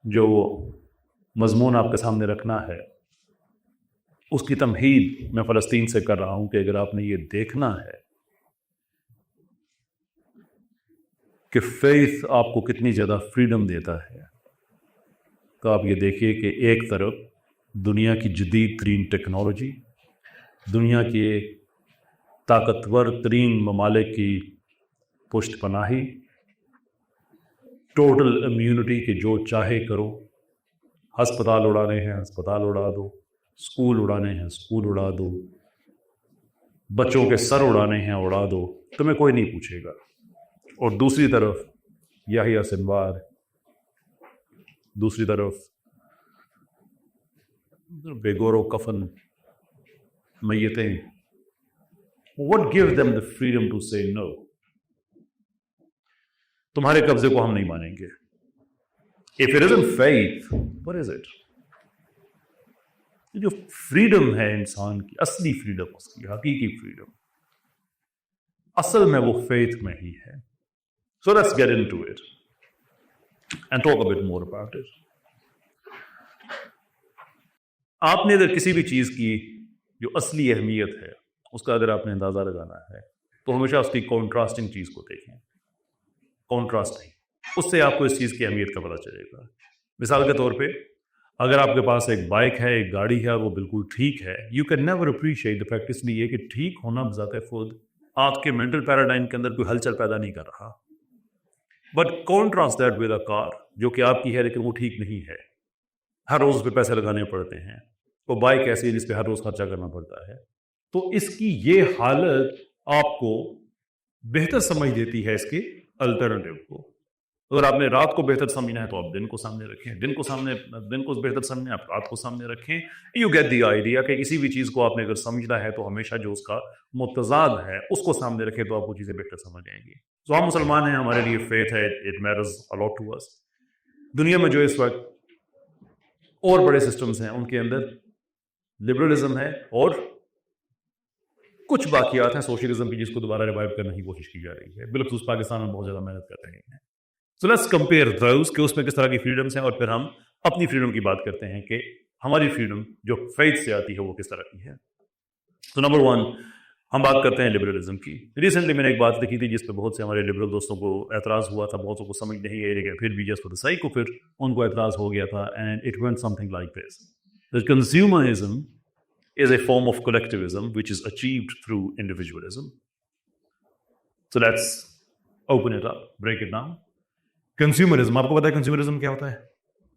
جو مضمون آپ کے سامنے رکھنا ہے اس کی تمہید میں فلسطین سے کر رہا ہوں کہ اگر آپ نے یہ دیکھنا ہے کہ فیتھ آپ کو کتنی زیادہ فریڈم دیتا ہے تو آپ یہ دیکھیے کہ ایک طرف دنیا کی جدید ترین ٹیکنالوجی، دنیا کے طاقتور ترین ممالک کی پشت پناہی، ٹوٹل امیونٹی کہ جو چاہے کرو، ہسپتال اڑانے ہیں ہسپتال اڑا دو، اسکول اڑانے ہیں اسکول اڑا دو، بچوں کے سر اڑانے ہیں اڑا دو، تمہیں کوئی نہیں پوچھے گا۔ اور دوسری طرف یحییٰ سنوار، دوسری طرف بے گور و کفن میتیں۔ What gives them the freedom to say no؟ تمہارے قبضے کو ہم نہیں مانیں گے۔ If it isn't faith, what is it؟ جو فریڈم ہے انسان کی، اصلی فریڈم، اس کی حقیقی فریڈم، اصل میں وہ فیتھ میں ہی ہے۔ So let's get into it and talk a bit more about it۔ آپ نے اگر کسی بھی چیز کی جو اصلی اہمیت ہے اس کا اگر آپ نے اندازہ لگانا ہے تو ہمیشہ اس کی کانٹراسٹنگ چیز کو دیکھیں، کانٹراسٹنگ، اس سے آپ کو اس چیز کی اہمیت کا پتہ چلے گا۔ مثال کے طور پہ اگر آپ کے پاس ایک بائک ہے، ایک گاڑی ہے، وہ بالکل ٹھیک ہے، you can never appreciate the fact, اس لیے کہ ٹھیک ہونا بذات خود آپ کے مینٹل پیراڈائم کے اندر کوئی ہلچل پیدا نہیں کر رہا۔ But contrast that with a car جو کہ آپ کی ہے لیکن وہ ٹھیک نہیں ہے، ہر روز پہ پیسے لگانے پڑتے ہیں، وہ بائک ایسی ہے جس پہ ہر روز خرچہ کرنا پڑتا ہے، تو اس کی یہ حالت آپ کو بہتر سمجھ دیتی ہے اس کے الٹرنیٹیو کو۔ اگر آپ نے رات کو بہتر سمجھنا ہے تو آپ دن کو سامنے رکھیں، دن کو بہتر سمجھنا ہے آپ رات کو سامنے رکھیں۔ یو گیٹ دی آئیڈیا کہ کسی بھی چیز کو آپ نے اگر سمجھنا ہے تو ہمیشہ جو اس کا متضاد ہے اس کو سامنے رکھیں تو آپ وہ چیزیں بہتر سمجھ جائیں گی۔ تو ہم مسلمان ہیں، ہمارے لیے فیتھ ہے، it matters a lot to us. دنیا میں جو اس وقت اور بڑے سسٹمز ہیں ان کے اندر لبرلزم ہے اور کچھ باقیات ہیں سوشلزم کی جس کو دوبارہ ریوائیو کرنے کی کوشش کی جا رہی ہے، بالخصوص پاکستان میں بہت زیادہ محنت کر رہے ہیں۔ سو لیٹس کمپیئر دوز کہ اس میں کس طرح کی فریڈمز ہیں، اور پھر ہم اپنی فریڈم کی بات کرتے ہیں کہ ہماری فریڈم جو فیتھ سے آتی ہے وہ کس طرح کی ہے۔ تو نمبر 1 ہم بات کرتے ہیں لبرلزم کی۔ ریسنٹلی میں نے ایک بات لکھی تھی جس پہ بہت سے ہمارے لبرل دوستوں کو اعتراض ہوا تھا، بہتوں کو سمجھ نہیں آئی، لیکن پھر بھی just for the sake of it in کو اعتراض ہو گیا تھا، and it went some thing like this: that consumerism is a form of collectivism which is achieved through individualism. So let's open it up, break it down. Consumerism، آپ کو پتا ہے consumerism کیا ہوتا ہے؟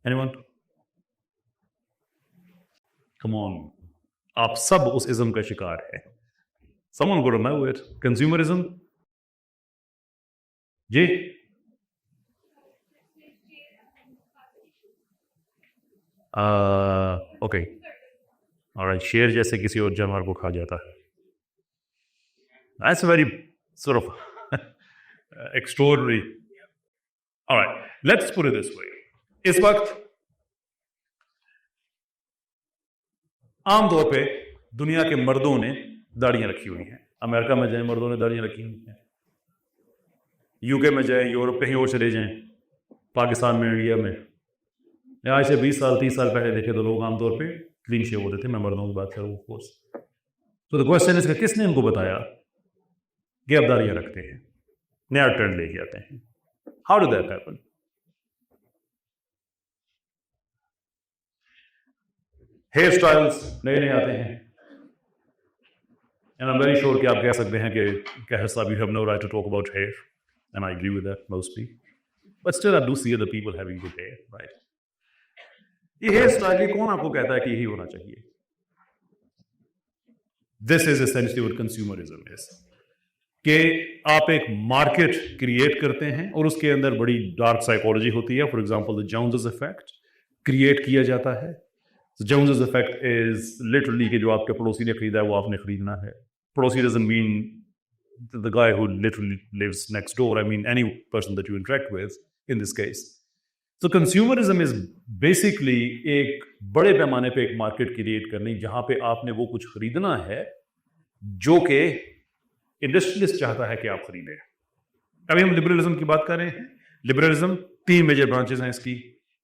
Anyone؟ Come on، آپ سب اس ازم کا شکار ہے۔ Someone got to know it۔ Consumerism جی اوکے alright، شیر جیسے کسی اور جانور کو کھا جاتا ہے۔ That's a very sort of extraordinary۔ alright، let's put it this way۔ اس وقت عام طور پہ دنیا کے مردوں نے داڑیاں رکھی ہوئی ہیں۔ امریکہ میں جائیں مردوں نے داڑیاں رکھی ہوئی ہیں، یو کے میں جائیں، یورپ کہیں اور چلے جائیں، پاکستان میں، انڈیا میں، آج سے 20 سال 30 سال پہلے دیکھے تو لوگ عام طور پہ کلین شیو ہوتے تھے۔ میں مردوں کی بات کروں، آف کورس۔ تو دا کوسچن اس کا کس نے ان کو بتایا کہ اب داڑیاں رکھتے ہیں، نیا ٹرینڈ لے کے آتے ہیں؟ How do that happen? Hair styles نئے نئے آتے ہیں، and I'm very sure کہ آپ کہہ سکتے ہیں کہ کہہ صاحب you have no right to talk about hair, and I agree with that mostly, but still I do see other people having good hair, right؟ یہ ہیئر اسٹائل کون آپ کو کہتا ہے کہ یہی ہونا چاہیے؟ This is essentially what consumerism is، کہ آپ ایک مارکیٹ کریٹ کرتے ہیں اور اس کے اندر بڑی ڈارک سائیکالوجی ہوتی ہے۔ For example the Joneses effect create کیا جاتا ہے۔ Joneses effect is literally کہ جو آپ کے پڑوسی نے خریدا ہے وہ آپ نے خریدنا ہے۔ پڑوسی doesn't mean the guy who literally lives next door، I mean any person that you interact with in this case۔ So consumerism is basically ایک بڑے پیمانے پہ ایک مارکیٹ کریٹ کرنی جہاں پہ آپ نے وہ کچھ خریدنا ہے جو کہ انڈسٹریلسٹ چاہتا ہے کہ آپ خریدیں۔ ابھی ہم لبرلزم کی بات کر رہے ہیں۔ لبرلزم 3 میجر برانچز ہیں اس کی۔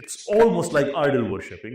it's almost like idol worshipping,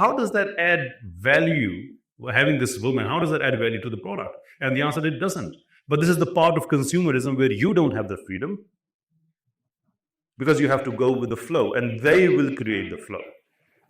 How does that add value? Having this woman, how does that add value to the product? And the answer, it doesn't. But this is the part of consumerism where you don't have the freedom because you have to go with the flow and they will create the flow.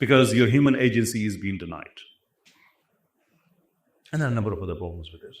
because your human agency is being denied. And there are a number of other problems with this.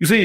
You see,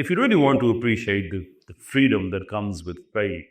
If you really want to appreciate the freedom that comes with faith,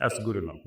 that's good enough.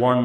1,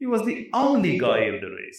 He was the only guy in the race.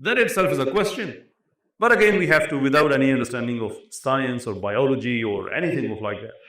That itself is a question. But again, we have to, without any understanding of science or biology or anything of like that,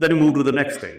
Then we move to the next thing.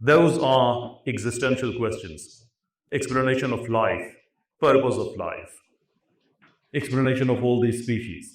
Those are existential questions. Explanation of life, purpose of life, explanation of all these species.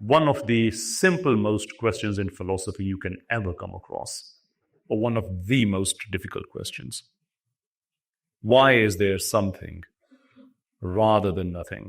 One of the simple most questions in philosophy you can ever come across, or one of the most difficult questions. Why is there something rather than nothing?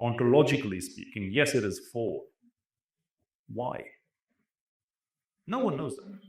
ontologically speaking, yes it is four. Why? No one knows that.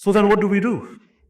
So then what do we do?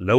Lo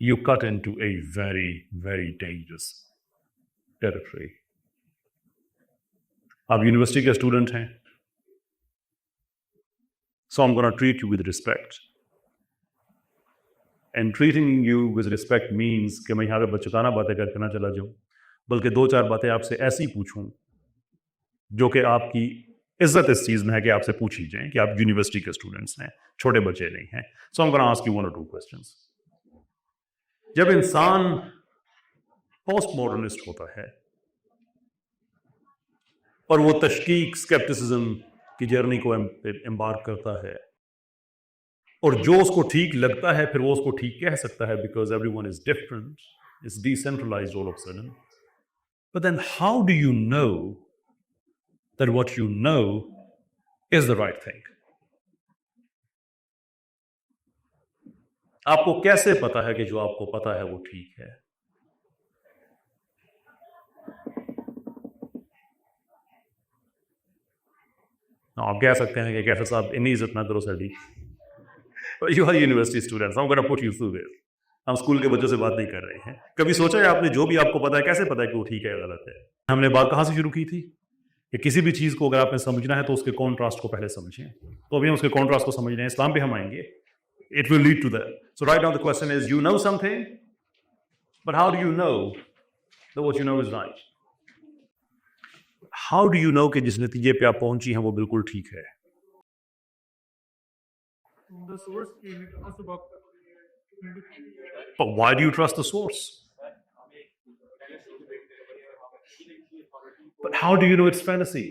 you cut into a very, very dangerous territory. آپ university کے student ہیں, so I'm going to treat you with respect. And treating you with respect means کہ میں یہاں پہ بچکانہ باتیں کر کے نہ چلا جاؤں, بلکہ 2-4 باتیں آپ سے ایسی پوچھوں جو کہ آپ کی عزت اس چیز میں ہے کہ آپ سے پوچھی جائیں کہ آپ یونیورسٹی کے اسٹوڈنٹس ہیں, چھوٹے بچے نہیں ہیں. So I'm going to ask you 1 or 2 questions. جب انسان پوسٹ ماڈرنسٹ ہوتا ہے اور وہ تشکیک اسکیپٹسزم کی جرنی کو امبارک کرتا ہے, اور جو اس کو ٹھیک لگتا ہے پھر وہ اس کو ٹھیک کہہ سکتا ہے, because every one is different, it's decentralised all of sudden. But then how do you know that what you know is the right thing? آپ کو کیسے پتا ہے کہ جو آپ کو پتا ہے وہ ٹھیک ہے؟ آپ کہہ سکتے ہیں کہ کیفے صاحب انی عزت نہ کرو sir, you are university students, I'm going to put you through this. ہم اسکول کے بچوں سے بات نہیں کر رہے ہیں. کبھی سوچا ہے آپ نے جو بھی آپ کو پتا ہے کیسے پتا ہے کہ وہ ٹھیک ہے یا غلط ہے؟ ہم نے بات کہاں سے شروع کی تھی کہ کسی بھی چیز کو اگر آپ نے سمجھنا ہے تو اس کے کانٹراسٹ کو پہلے سمجھیں. تو ابھی ہم اس کے کانٹراسٹ کو سمجھ رہے ہیں, اسلام پہ ہم آئیں گے. It will lead to that. So right now the question is, you know something, but how do you know that what you know is right? How do you know کہ جس نتیجے پہ آپ پہنچی ہیں وہ بالکل ٹھیک ہے؟ The source came to us about But why do you trust the source? But how do you know it's fantasy?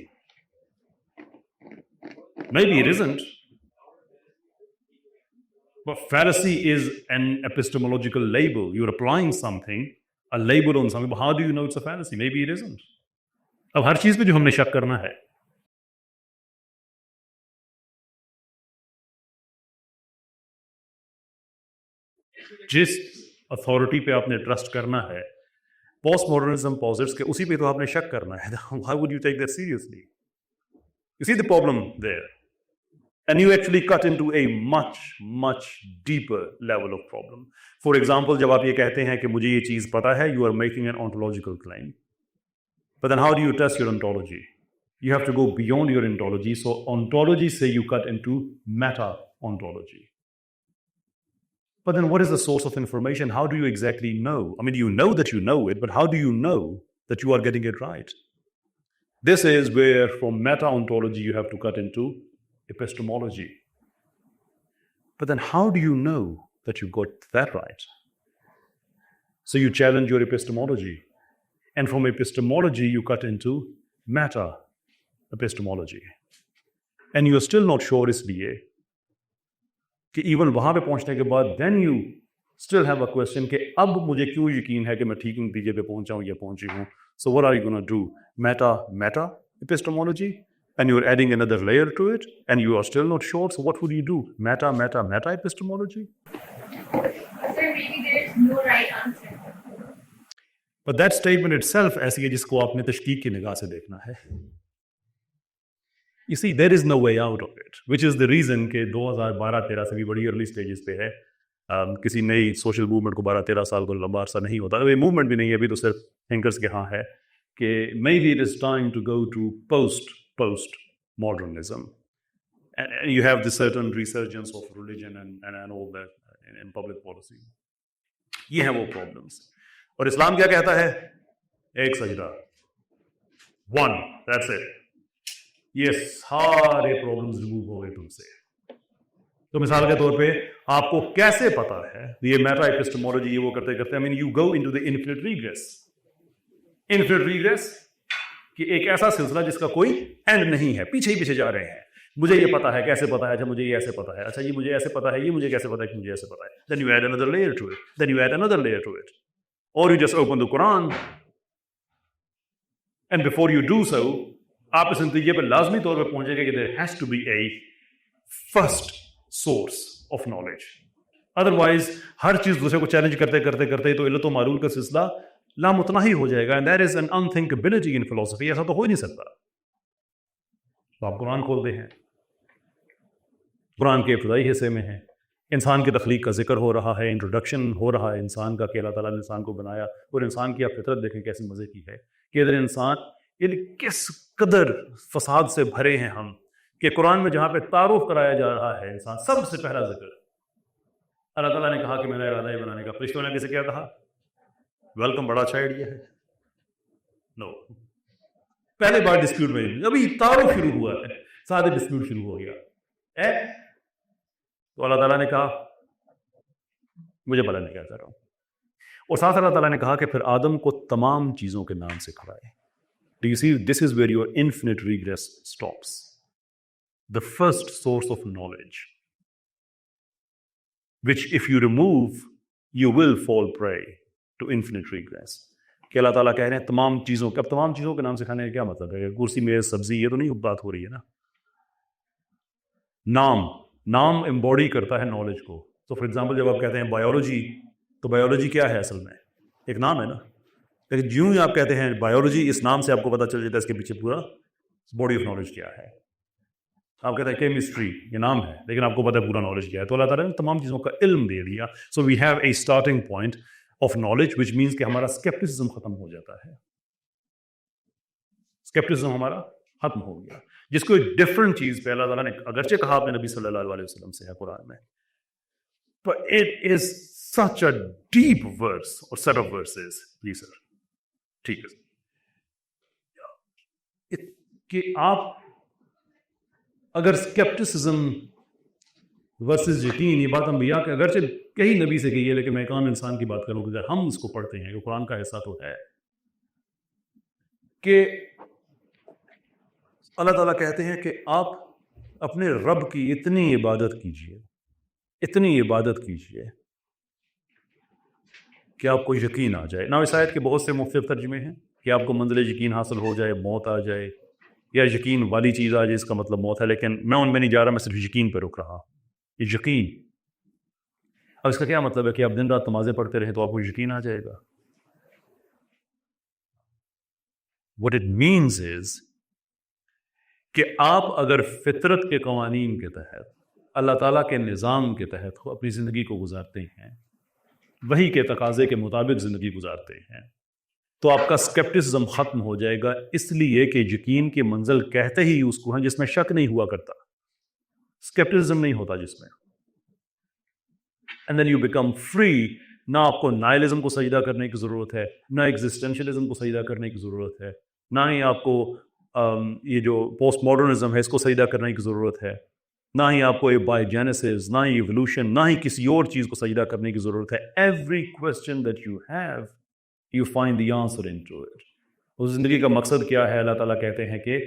Maybe it isn't. But fallacy is an epistemological label. You're applying something, a label on something, but how do you know it's a fallacy? Maybe it isn't. اب ہر چیز پہ جو ہم نے شک کرنا ہے, جس اتھارٹی پہ آپ نے ٹرسٹ کرنا ہے, پوسٹ ماڈرنزم پوزٹس کے, اسی پہ تو آپ نے شک کرنا ہے. Why would you take that seriously? You see the problem there? And you actually cut into a much, much deeper level of problem. For example, جب آپ یہ کہتے ہیں کہ مجھے یہ چیز پتا ہے, you are making an ontological claim. But then how do you test your ontology? You have to go beyond your ontology. So ontology say you cut into meta-ontology. But then what is the source of information? How do you exactly know? I mean, you know that you know it, but how do you know that you are getting it right? This is where from meta-ontology you have to cut into epistemology. But then how do you know that you got that right? So you challenge your epistemology. And from epistemology you cut into meta-epistemology. And you are still not sure اس لیے کہ even وہاں پہ پہنچنے کے بعد then you still have a question کہ اب مجھے کیوں یقین ہے کہ میں ٹھیک نتیجے پہ پہنچا ہوں یا پہنچی ہوں. So what are you going to do? Meta-epistemology? And you're adding another layer to it and you are still not sure. So what would you do? Meta-epistemology? Sir, maybe there is no right answer. But that statement itself ایسی ہے جس کو آپ نے تشکیک کی نگاہ سے دیکھنا ہے. You see, there is no way out of it, which is the reason کہ 2012-13 سے بھی بڑی ارلی سٹیجز پہ ہے. کسی نئی سوشل موومنٹ کو 12-13 سال کو لمبا عرصہ نہیں ہوتا. یہ موومنٹ بھی نہیں ہے, ابھی تو صرف تھنکرز کے ہاں ہے کہ maybe it is time to go to post modernism. And you have this certain resurgence of religion and all that in public policy. یہ ہیں وہ پرابلمس. اور اسلام کیا کہتا ہے؟ ایک سجدہ, one, that's it. یہ سارے پرابلمز ریموو ہو گئے تم سے. تو مثال کے طور پہ آپ کو کیسے پتا ہے یہ میٹا ایپسٹمولوجی یہ وہ کرتے کرتے I mean you go into the infinite regress. Infinite regress کہ ایک ایسا سلسلہ جس کا کوئی اینڈ نہیں ہے, پیچھے ہی پیچھے جا رہے ہیں. مجھے یہ پتا ہے, کیسے پتا ہے, اچھا مجھے یہ ایسے پتا ہے, اچھا یہ مجھے ایسے پتا ہے, یہ مجھے کیسے پتا ہے کہ مجھے ایسے پتا ہے. Then you add another layer to it. Then you add another layer to it. Or you just open the Quran. And before you do so, آپ اس نتیجے پر لازمی طور پہ پہنچے گا کہ there has to be a first source of knowledge. Otherwise, ہر چیز دوسرے کو چیلنج کرتے کرتے کرتے تو علت و معلول کا سلسلہ لامتناہی ہو جائے گا. And that is an unthinkability in philosophy. ایسا تو ہو ہی نہیں سکتا. تو آپ قرآن کھولتے ہیں, قرآن کے ابتدائی حصے میں ہیں, انسان کی تخلیق کا ذکر ہو رہا ہے, انٹروڈکشن ہو رہا ہے انسان کا کہ اللہ تعالیٰ نے انسان کو بنایا, اور انسان کی آپ فطرت دیکھیں کیسی مزے کی ہے کہ ادھر انسان یعنی کس قدر فساد سے بھرے ہیں ہم کہ قرآن میں جہاں پہ تعارف کرایا جا رہا ہے انسان سب سے پہلا ذکر اللہ تعالیٰ نے کہا کہ میرا ارادہ ہے بنانے کا. فرشتوں نے کسے کیا کہا؟ ویلکم، بڑا اچھا آئیڈیا ہے. نو، پہلے بار ڈسپیوٹ میں ابھی تعارف شروع ہوا ہے، سارے ڈسپیوٹ شروع ہو گیا تو اللہ تعالیٰ نے کہا مجھے پتا نہیں کیا کر رہا ہوں. اور ساتھ اللہ تعالیٰ نے کہا کہ پھر آدم کو تمام چیزوں کے نام سے کھلائے. Do you see, this is where your infinite regress stops. The first source of knowledge, which if you remove, you will fall prey to infinite regress. کہ اللہ تعالیٰ کہہ رہے ہیں تمام چیزوں کے، اب تمام چیزوں کے نام سے کھانے کا کیا مطلب ہے؟ کرسی میز سبزی یہ تو نہیں بات ہو رہی ہے نا. نام امبوڈی کرتا ہے نالج کو. تو فار ایگزامپل جب آپ کہتے ہیں بایولوجی، تو بایولوجی کیا ہے اصل میں؟ ایک نام ہے نا. لیکن جیوں ہی آپ کہتے ہیں بایولوجی، اس نام سے آپ کو پتہ چل جاتا ہے اس کے پیچھے پورا باڈی آف نالج کیا ہے. آپ کہتے ہیں کیمسٹری، یہ نام ہے لیکن آپ کو پتہ ہے پورا نالج کیا ہے. تو اللہ تعالیٰ نے تمام چیزوں کا علم دے دیا. So we have a starting point of knowledge which means کہ ہمارا اسکیپٹسزم ختم ہو جاتا ہے. اسکیپٹسزم ہمارا ختم ہو گیا، جس کو ایک ڈفرنٹ چیز پہ اللہ تعالیٰ نے اگرچہ کہا اپنے نبی صلی اللہ علیہ وسلم سے ہے قرآن میں، but it is such a deep verse or set of verses. جی سر ٹھیک ہے کہ آپ اگر اسکیپٹسزم ورسز یقین، یہ بات انبیاء کے اگرچہ کئی نبی سے کہی ہے لیکن میں ایک عام انسان کی بات کروں کہ اگر ہم اس کو پڑھتے ہیں کہ قرآن کا حصہ تو ہے کہ اللہ تعالیٰ کہتے ہیں کہ آپ اپنے رب کی اتنی عبادت کیجئے، اتنی عبادت کیجئے کہ آپ کو یقین آ جائے. نا اس آیت کے بہت سے مختلف ترجمے ہیں کہ آپ کو منزل یقین حاصل ہو جائے، موت آ جائے، یا یقین والی چیز آ جائے، اس کا مطلب موت ہے. لیکن میں ان میں نہیں جا رہا، میں صرف یقین پہ رک رہا. یہ یقین، اب اس کا کیا مطلب ہے کہ آپ دن رات نمازیں پڑھتے رہیں تو آپ کو یقین آ جائے گا؟ What it means is کہ آپ اگر فطرت کے قوانین کے تحت، اللہ تعالیٰ کے نظام کے تحت اپنی زندگی کو گزارتے ہیں، وہی کے تقاضے کے مطابق زندگی گزارتے ہیں، تو آپ کا اسکیپٹسزم ختم ہو جائے گا. اس لیے کہ یقین کی منزل کہتے ہی اس کو ہیں جس میں شک نہیں ہوا کرتا، اسکیپٹسزم نہیں ہوتا جس میں. And then you become free. نہ آپ کو نائلزم کو سجدہ کرنے کی ضرورت ہے، نہ ایگزسٹینشلزم کو سجدہ کرنے کی ضرورت ہے، نہ ہی آپ کو یہ جو پوسٹ ماڈرنزم ہے اس کو سجدہ کرنے کی ضرورت ہے، نہ ہی آپ کو بائیوجینیسس، نہ ہی ایوولوشن، نہ ہی کسی اور چیز کو سجدہ کرنے کی ضرورت ہے. Every question that you have you find the answer in to it. اس زندگی کا مقصد کیا ہے؟ اللہ تعالیٰ کہتے ہیں کہ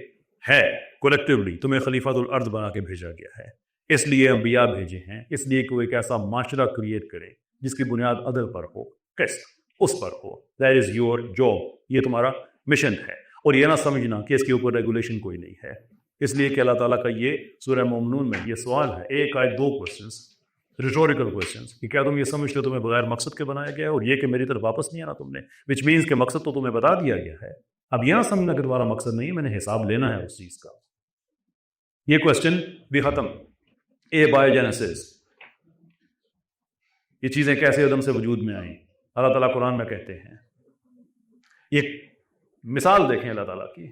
ہے کولیکٹیولی تمہیں خلیفۃ الارض بنا کے بھیجا گیا ہے. اس لیے انبیاء بھیجے ہیں، اس لیے کہ وہ ایک ایسا معاشرہ کریٹ کرے جس کی بنیاد عدل پر ہو، قسط اس پر ہو. دیٹ از یور جاب، یہ تمہارا مشن ہے. اور یہ نہ سمجھنا کہ اس کے اوپر ریگولیشن کوئی نہیں ہے. اس لیے کہ اللہ تعالیٰ کا یہ سورہ مومنون میں یہ سوال ہے، ایک آیت دو کوسچنس، ریٹوریکل کوسچنس، کہ کیا تم یہ سمجھتے ہو تمہیں بغیر مقصد کے بنایا گیا ہے، اور یہ کہ میری طرف واپس نہیں آنا تم نے، وچ مینس کہ مقصد تو تمہیں بتا دیا گیا ہے. اب یہاں سمجھنا کہ تمہارا مقصد نہیں ہے، میں نے حساب لینا ہے اس چیز کا. یہ کوسچن بھی ختم. بایوجینیسس، یہ چیزیں کیسے عدم سے وجود میں آئیں؟ اللہ تعالیٰ قرآن میں کہتے ہیں، یہ مثال دیکھیں اللہ تعالیٰ کی،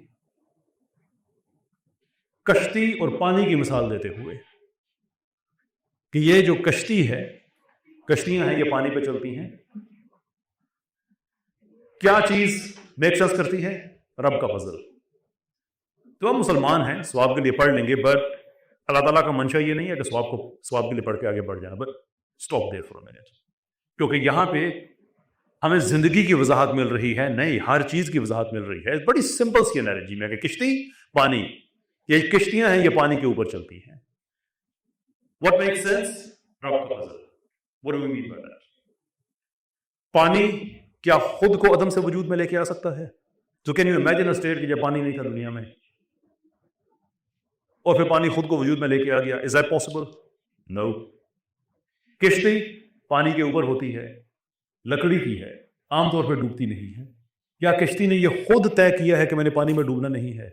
کشتی اور پانی کی مثال دیتے ہوئے کہ یہ جو کشتی ہے، کشتیاں ہیں یہ پانی پہ چلتی ہیں. کیا چیز میک سینس کرتی ہے؟ رب کا فضل. تو ہم مسلمان ہیں، ثواب کے لیے پڑھ لیں گے، بٹ اللہ تعالیٰ کا منشا یہ نہیں ہے کہ ثواب کے لیے پڑھ کے آگے بڑھ جانا. But stop there for a minute, کیونکہ یہاں پہ ہمیں زندگی کی وضاحت مل رہی ہے، نہیں ہر چیز کی وضاحت مل رہی ہے. بڑی سمپل سی انالوجی میں کہ کشتی، پانی، یہ کشتیاں ہیں یہ پانی کے اوپر چلتی ہیں. What makes sense؟ رب کا فضل. What do we mean by that؟ پانی کیا خود کو عدم سے وجود میں لے کے آ سکتا ہے؟ تو can you imagine a state کہ جب پانی نہیں تھا دنیا میں اور پھر پانی خود کو وجود میں لے کے آ گیا؟ Is that possible? نو. کشتی پانی کے اوپر ہوتی ہے، لکڑی کی ہے، عام طور پہ ڈوبتی نہیں ہے. کیا کشتی نے یہ خود طے کیا ہے کہ میں نے پانی میں ڈوبنا نہیں ہے؟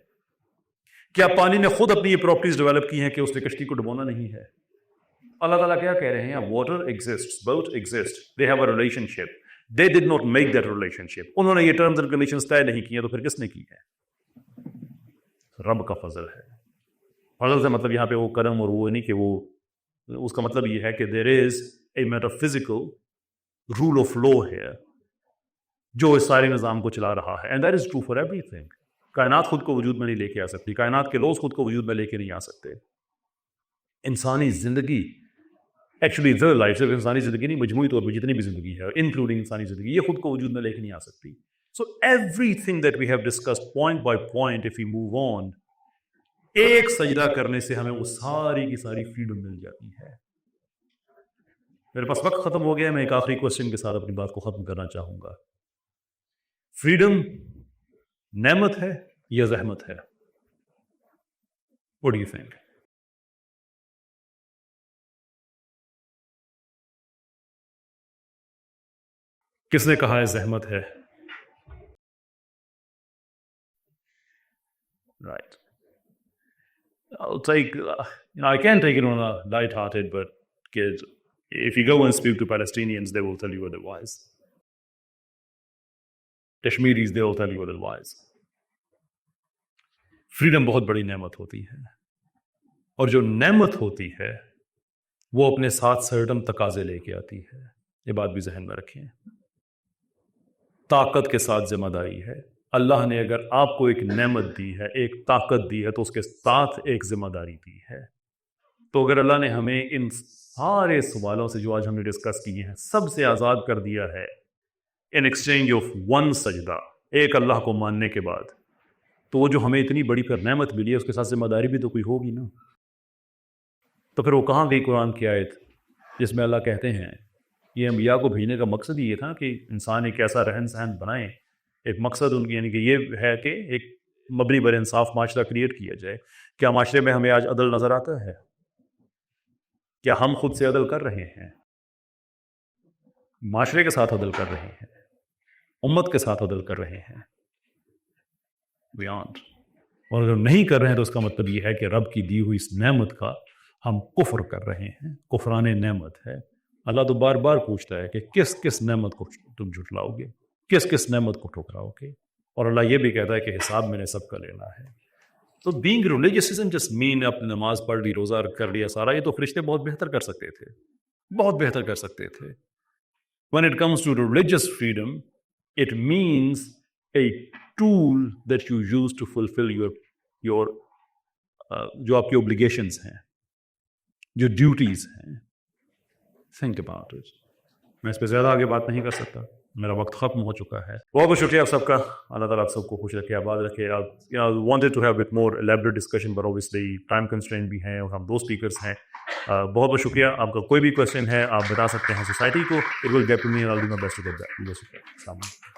کیا پانی نے خود اپنی یہ پراپرٹیز ڈیولپ کی ہیں کہ اس نے کشتی کو ڈبونا نہیں ہے؟ اللہ تعالیٰ کیا کہہ رہے ہیں؟ Water exist, boat exist, they have a relationship. They did not make that relationship. انہوں نے یہ ٹرمز اینڈ کنڈیشنز طے نہیں کی ہیں تو پھر کس نے کی ہے؟ رب کا فضل ہے. فضل سے مطلب یہاں پہ وہ کرم اور وہ نہیں کہ وہ, اس کا مطلب یہ ہے کہ دیر از اے میٹافزیکل رول آف لا ہے جو اس سارے نظام کو چلا رہا ہے. And that is true for every thing. کائنات خود کو وجود میں نہیں لے کے آ سکتی, کائنات کے لوز خود کو وجود میں لے کے نہیں آ سکتے. انسانی زندگی ایکچولی دا لائف, صرف انسانی زندگی نہیں, مجموعی طور پر جتنی بھی زندگی ہے انکلوڈنگ انسانی زندگی, یہ خود کو وجود میں لے کے نہیں آ سکتی. So everything that we have discussed point by point, if you move on, ایک سجدہ کرنے سے ہمیں وہ ساری کی ساری فریڈم مل جاتی ہے. میرے پاس وقت ختم ہو گیا ہے, میں ایک آخری کوشچن کے ساتھ اپنی بات کو ختم کرنا چاہوں گا. فریڈم نعمت ہے یا زحمت ہے؟ What do you think? کس نے کہا ہے زحمت ہے؟ Right. I'll take, I can take it on a light-hearted, but kids, if you go and speak to Palestinians, they will tell you otherwise. Kashmiris, they will tell you otherwise. Freedom بہت بڑی نعمت ہوتی ہے, اور جو نعمت ہوتی ہے وہ اپنے ساتھ سرٹن تقاضے لے کے آتی ہے. یہ بات بھی ذہن میں رکھیں. طاقت کے ساتھ ذمہ داری ہے. اللہ نے اگر آپ کو ایک نعمت دی ہے, ایک طاقت دی ہے, تو اس کے ساتھ ایک ذمہ داری دی ہے. تو اگر اللہ نے ہمیں ان سارے سوالوں سے جو آج ہم نے ڈسکس کیے ہیں سب سے آزاد کر دیا ہے ان ایکسچینج آف ون سجدہ, ایک اللہ کو ماننے کے بعد, تو وہ جو ہمیں اتنی بڑی پھر نعمت ملی ہے اس کے ساتھ ذمہ داری بھی تو کوئی ہوگی نا. تو پھر وہ کہاں گئی قرآن کی آیت جس میں اللہ کہتے ہیں یہ انبیاء کو بھیجنے کا مقصد ہی یہ تھا کہ انسان ایک ایسا رہن سہن بنائیں, ایک مقصد ان کی یعنی کہ یہ ہے کہ ایک مبنی بر انصاف معاشرہ کریٹ کیا جائے. کیا معاشرے میں ہمیں آج عدل نظر آتا ہے؟ کیا ہم خود سے عدل کر رہے ہیں؟ معاشرے کے ساتھ عدل کر رہے ہیں, امت کے ساتھ عدل کر رہے ہیں؟ بیانڈ. اور اگر نہیں کر رہے ہیں تو اس کا مطلب یہ ہے کہ رب کی دی ہوئی اس نعمت کا ہم کفر کر رہے ہیں, کفران نعمت ہے. اللہ تو بار بار پوچھتا ہے کہ کس کس نعمت کو تم جھٹلاؤ گے, کس کس نعمت کو ٹھکراؤ گے, اور اللہ یہ بھی کہتا ہے کہ حساب میں نے سب کا لینا ہے. تو بینگ ریلیجیس ڈزنٹ جسٹ مین اپنی نماز پڑھ لی, روزہ کر لیا سارا. یہ تو فرشتے بہت بہتر کر سکتے تھے, بہت بہتر کر سکتے تھے. When it comes to religious freedom, it means a tool that you use to fulfill your جو آپ کی obligations ہیں, جو ڈیوٹیز ہیں. Think about it. میں اس پہ زیادہ آگے بات نہیں کر سکتا, میرا وقت ختم ہو چکا ہے. بہت بہت شکریہ آپ سب کا. اللہ تعالیٰ آپ سب کو خوش رکھے, آباد رکھے. wanted to have a bit more elaborate discussion, but obviously time constraint بھی ہیں اور ہم 2 speakers ہیں. بہت بہت شکریہ. آپ کا کوئی بھی کویشچن ہے آپ بتا سکتے ہیں سوسائٹی کو. It will get to me and I'll do my best to get that. السلام علیکم.